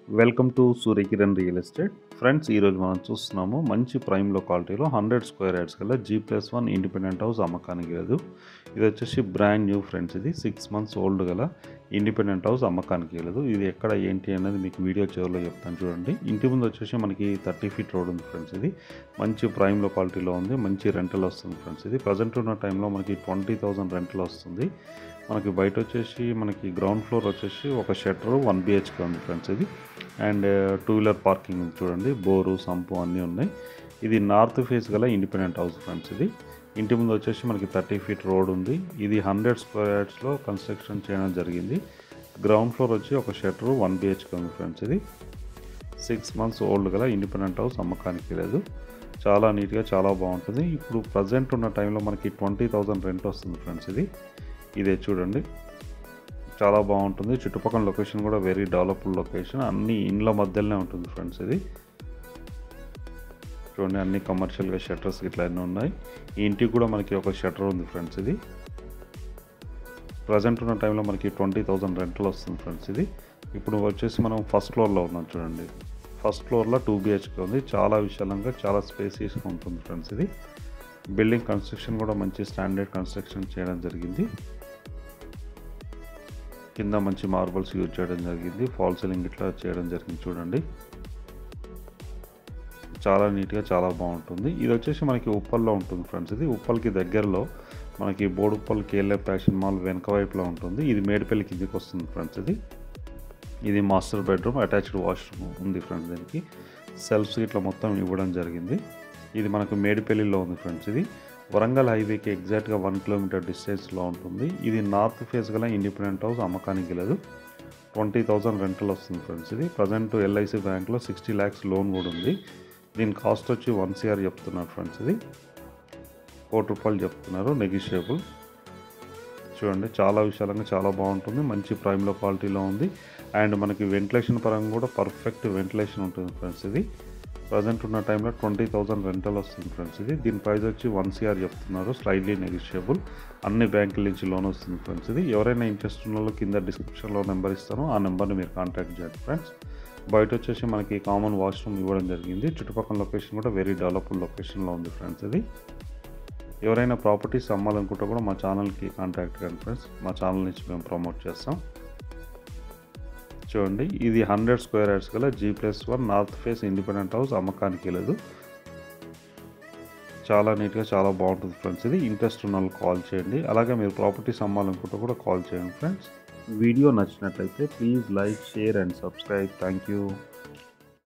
Welcome to Surya Kiran real estate friends. ఈరోజు మనం చూస్తున్నాము మంచి ప్రైమ్ లొకాలిటీలో 100 స్క్వేర్ యార్డ్స్ గల G+1 ఇండిపెండెంట్ హౌస్ అమ్మకానికి లేదు. ఇది వచ్చేసి బ్రాండ్ న్యూ ఫ్రెండ్స్. ఇది 6 months ఓల్డ్ గల ఇండిపెండెంట్ హౌస్ అమ్మకానికి లేదు. ఇది ఎక్కడ ఏంటి అనేది మీకు వీడియో చివరిలో చెప్తాను చూడండి. ఇంటి ముందు వచ్చేసి మనకి 30 feet రోడ్ ఉంది ఫ్రెండ్స్. ఇది మంచి ప్రైమ్ లొకాలిటీలో ఉంది. మంచి రెంటల్ వస్తుంది ఫ్రెండ్స్. ఇది ప్రజెంట్ ఉన్న టైంలో మనకి 20,000 రెంటల్ వస్తుంది. మనకి బయట వచ్చేసి మనకి గ్రౌండ్ ఫ్లోర్ వచ్చేసి ఒక షట్టర్ 1 BHK ఉంది ఫ్రెండ్స్. ఇది అండ్ 2-wheeler పార్కింగ్ ఉంది చూడండి. బోరు సంపు అన్నీ ఉన్నాయి. ఇది నార్త్ ఫేస్ గల ఇండిపెండెంట్ హౌస్ ఫ్రెండ్స్. ఇది ఇంటి ముందు వచ్చేసి మనకి 30 feet రోడ్ ఉంది. ఇది 100 స్క్వేర్ యార్డ్స్లో కన్స్ట్రక్షన్ చేయడం జరిగింది. గ్రౌండ్ ఫ్లోర్ వచ్చి ఒక షట్టర్ 1 BHK ఉంది ఫ్రెండ్స్. ఇది 6 months ఓల్డ్ గల ఇండిపెండెంట్ హౌస్ అమ్మకానికి లేదు. చాలా నీట్గా చాలా బాగుంటుంది. ఇప్పుడు ప్రజెంట్ ఉన్న టైంలో మనకి 20,000 రెంట్ వస్తుంది ఫ్రెండ్స్. ఇదే చూడండి, చాలా బాగుంటుంది. చుట్టుపక్కల లొకేషన్ కూడా వెరీ డెవలప్డ్ లొకేషన్. అన్ని ఇండ్ల మధ్యలోనే ఉంటుంది ఫ్రెండ్స్. ఇది చూడండి, అన్ని కమర్షియల్గా షట్టర్స్ ఇట్లా అన్నీ ఉన్నాయి. ఈ ఇంటికి కూడా మనకి ఒక షట్టర్ ఉంది ఫ్రెండ్స్. ఇది ప్రజెంట్ ఉన్న టైంలో మనకి 20,000 రెంటల్ వస్తుంది ఫ్రెండ్స్. ఇది ఇప్పుడు వచ్చేసి మనం ఫస్ట్ ఫ్లోర్లో ఉన్నాం చూడండి. ఫస్ట్ ఫ్లోర్లో 2 BHK ఉంది. చాలా విశాలంగా చాలా స్పేసియస్గా ఉంటుంది ఫ్రెండ్స్. ఇది బిల్డింగ్ కన్స్ట్రక్షన్ కూడా మంచి స్టాండర్డ్ కన్స్ట్రక్షన్ చేయడం జరిగింది. కింద మంచి మార్బల్స్ యూజ్ చేయడం జరిగింది. ఫాల్ సీలింగ్ ఇట్లా చేయడం జరిగింది చూడండి. చాలా నీట్గా చాలా బాగుంటుంది. ఇది వచ్చేసి మనకి ఉప్పల్లో ఉంటుంది ఫ్రెండ్స్. ఇది ఉప్పల్కి దగ్గరలో మనకి బోడుప్పల్ KLF ఫ్యాషన్ మాల్ వెనక వైపులో ఉంటుంది. ఇది మేడిపల్లి కిందికి వస్తుంది ఫ్రెండ్స్. ఇది మాస్టర్ బెడ్రూమ్, అటాచ్డ్ వాష్రూమ్ ఉంది ఫ్రెండ్స్. దీనికి సెల్ఫ్స్ ఇట్లా మొత్తం ఇవ్వడం జరిగింది. ఇది మనకు మేడిపల్లిలో ఉంది ఫ్రెండ్స్. ఇది వరంగల్ హైవేకి ఎగ్జాక్ట్గా 1 kilometer డిస్టెన్స్లో ఉంటుంది. ఇది నార్త్ ఫేస్ గల ఇండిపెండెంట్ హౌస్ అమ్మకానికి లేదు. 20,000 రెంటల్ వస్తుంది ఫ్రెండ్స్. ఇది ప్రజెంట్ LIC బ్యాంక్లో 60 lakhs లోన్ కూడా ఉంది. దీని కాస్ట్ వచ్చి 1 CR చెప్తున్నారు ఫ్రెండ్స్. ఇది 1 కోటి రూపాయలు చెప్తున్నారు, నెగిషియబుల్. చూడండి, చాలా విశాలంగా చాలా బాగుంటుంది. మంచి ప్రైమ్ లొకాలిటీలో ఉంది. అండ్ మనకి వెంటిలేషన్ పరంగా కూడా పర్ఫెక్ట్ వెంటిలేషన్ ఉంటుంది ఫ్రెండ్స్. ఇది ప్రజెంట్ ఉన్న టైంలో 20,000 రెంటల్ వస్తుంది ఫ్రెండ్స్. దీని ప్రైస్ వచ్చి 1 CR చెప్తున్నారు, స్లైడ్లీ నెగిషియబుల్. అన్ని బ్యాంకుల నుంచి లోన్ వస్తుంది ఫ్రెండ్స్. ఇది ఎవరైనా ఇంట్రెస్ట్ ఉన్న వాళ్ళు కింద డిస్క్రిప్షన్లో నెంబర్ ఇస్తాను, ఆ నెంబర్ని మీరు కాంటాక్ట్ చేయండి ఫ్రెండ్స్. బయట వచ్చేసి మనకి కామన్ వాష్రూమ్ ఇవ్వడం జరిగింది. చుట్టుపక్కల లొకేషన్ కూడా వెరీ డెవలప్డ్ లొకేషన్లో ఉంది ఫ్రెండ్స్. ఇది ఎవరైనా ప్రాపర్టీస్ అమ్మాలనుకుంటే కూడా మా ఛానల్కి కాంటాక్ట్ కండి ఫ్రెండ్స్. మా ఛానల్ నుంచి మేము ప్రమోట్ చేస్తాం. చూడండి, ఇది 100 స్క్వేర్ యార్డ్స్ గల G+1 north face independent house అమ్మకానికి లేదు. చాలా నీట్గా చాలా బాగుంటుంది ఫ్రెండ్స్. ఇది ఇంట్రెస్ట్ ఉన్న వాళ్ళు కాల్ చేయండి. అలాగే మీరు ప్రాపర్టీస్ అమ్మాలనుకుంటే కూడా కాల్ చేయండి ఫ్రెండ్స్. వీడియో నచ్చినట్లయితే please like, share and subscribe. Thank you.